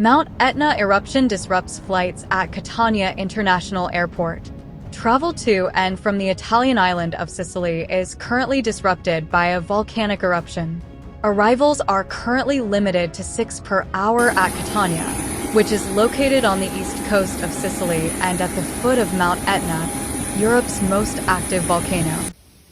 Mount Etna eruption disrupts flights at Catania International Airport. Travel to and from the Italian island of Sicily is currently disrupted by a volcanic eruption. Arrivals are currently limited to 6 per hour at Catania, which is located on the east coast of Sicily and at the foot of Mount Etna, Europe's most active volcano.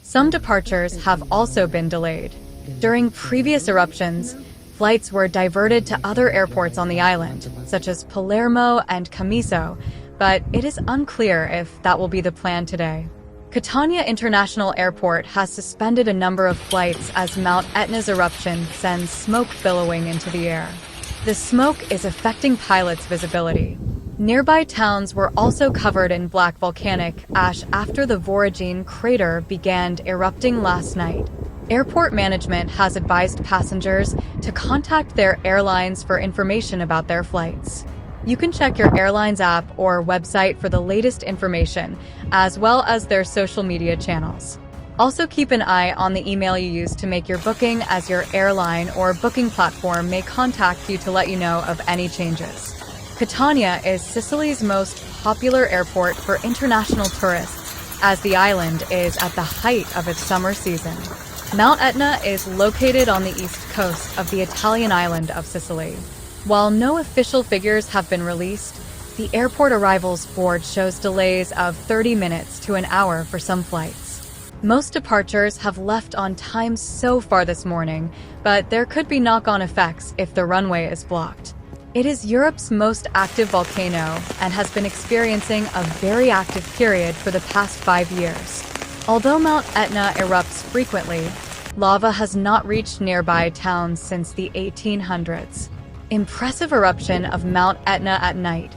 Some departures have also been delayed. During previous eruptions, flights were diverted to other airports on the island, such as Palermo and Camiso, but it is unclear if that will be the plan today. Catania International Airport has suspended a number of flights as Mount Etna's eruption sends smoke billowing into the air. The smoke is affecting pilots' visibility. Nearby towns were also covered in black volcanic ash after the Voragine crater began erupting last night. Airport management has advised passengers to contact their airlines for information about their flights. You can check your airline's app or website for the latest information, as well as their social media channels. Also keep an eye on the email you use to make your booking, as your airline or booking platform may contact you to let you know of any changes. Catania is Sicily's most popular airport for international tourists, as the island is at the height of its summer season. Mount Etna is located on the east coast of the Italian island of Sicily. While no official figures have been released, the airport arrivals board shows delays of 30 minutes to an hour for some flights. Most departures have left on time so far this morning, but there could be knock-on effects if the runway is blocked. It is Europe's most active volcano and has been experiencing a very active period for the past 5 years. Although Mount Etna erupts frequently, lava has not reached nearby towns since the 1800s. Impressive eruption of Mount Etna at night.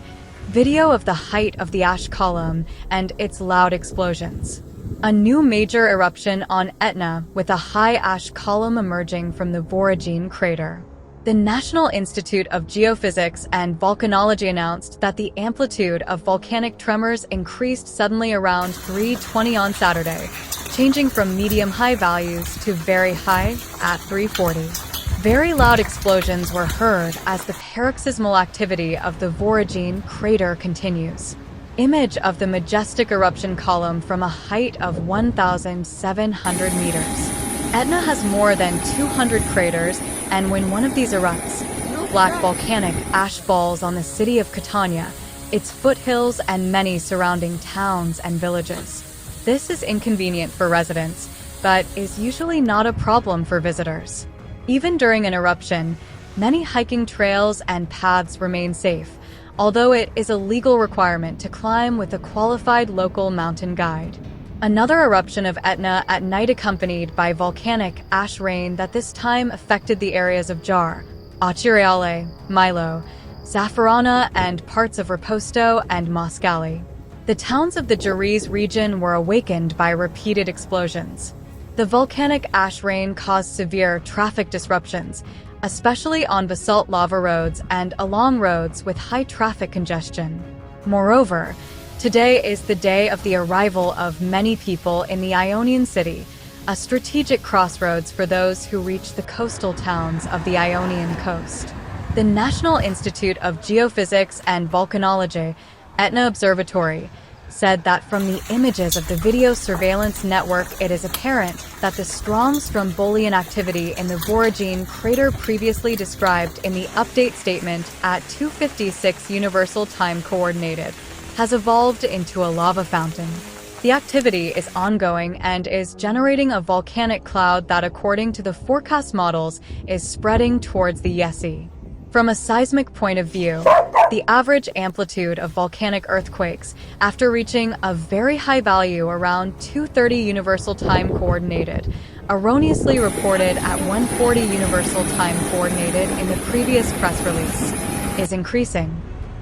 Video of the height of the ash column and its loud explosions. A new major eruption on Etna with a high ash column emerging from the Voragine crater. The National Institute of Geophysics and Volcanology announced that the amplitude of volcanic tremors increased suddenly around 3:20 on Saturday, changing from medium-high values to very high at 3:40. Very loud explosions were heard as the paroxysmal activity of the Voragine crater continues. Image of the majestic eruption column from a height of 1,700 meters. Etna has more than 200 craters, and when one of these erupts, black volcanic ash falls on the city of Catania, its foothills and many surrounding towns and villages. This is inconvenient for residents, but is usually not a problem for visitors. Even during an eruption, many hiking trails and paths remain safe, although it is a legal requirement to climb with a qualified local mountain guide. Another eruption of Etna at night accompanied by volcanic ash rain that this time affected the areas of Jar, Acireale, Milo, Zafferana, and parts of Reposto and Mascali. The towns of the Jarese region were awakened by repeated explosions. The volcanic ash rain caused severe traffic disruptions, especially on basalt lava roads and along roads with high traffic congestion. Moreover, today is the day of the arrival of many people in the Ionian city, a strategic crossroads for those who reach the coastal towns of the Ionian coast. The National Institute of Geophysics and Volcanology, Etna Observatory, said that from the images of the video surveillance network it is apparent that the strong strombolian activity in the Voragine crater previously described in the update statement at 2:56 Universal Time Coordinated has evolved into a lava fountain. The activity is ongoing and is generating a volcanic cloud that, according to the forecast models, is spreading towards the Yesi. From a seismic point of view, the average amplitude of volcanic earthquakes after reaching a very high value around 2:30 Universal Time Coordinated, erroneously reported at 1:40 Universal Time Coordinated in the previous press release, is increasing.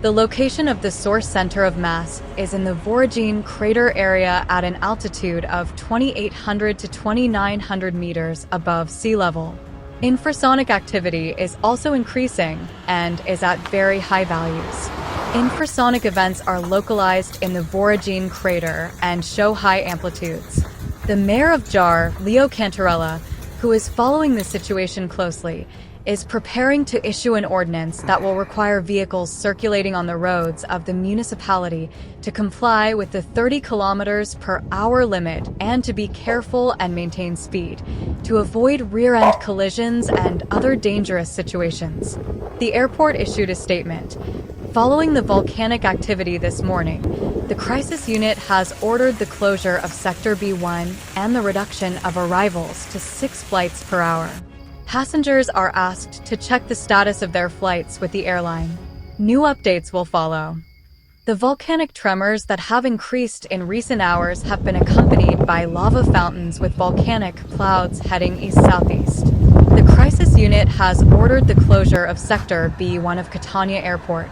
The location of the source center of mass is in the Voragine crater area at an altitude of 2,800 to 2,900 meters above sea level. Infrasonic activity is also increasing and is at very high values. Infrasonic events are localized in the Voragine crater and show high amplitudes. The mayor of Jar, Leo Cantarella, who is following the situation closely, is preparing to issue an ordinance that will require vehicles circulating on the roads of the municipality to comply with the 30 kilometers per hour limit and to be careful and maintain speed to avoid rear-end collisions and other dangerous situations. The airport issued a statement. Following the volcanic activity this morning, the crisis unit has ordered the closure of Sector B1 and the reduction of arrivals to 6 flights per hour. Passengers are asked to check the status of their flights with the airline. New updates will follow. The volcanic tremors that have increased in recent hours have been accompanied by lava fountains with volcanic clouds heading east-southeast. The crisis unit has ordered the closure of Sector B1 of Catania Airport.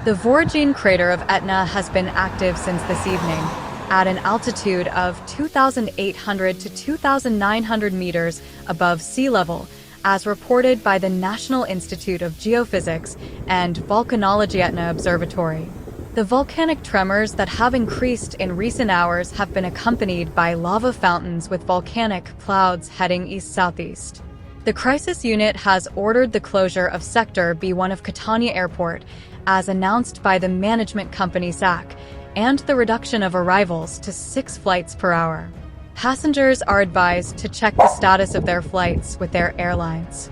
The voragine crater of Etna has been active since this evening, at an altitude of 2,800 to 2,900 meters above sea level, as reported by the National Institute of Geophysics and Volcanology Etna Observatory. The volcanic tremors that have increased in recent hours have been accompanied by lava fountains with volcanic clouds heading east-southeast. The crisis unit has ordered the closure of Sector B1 of Catania Airport, as announced by the management company SAC, and the reduction of arrivals to 6 flights per hour. Passengers are advised to check the status of their flights with their airlines.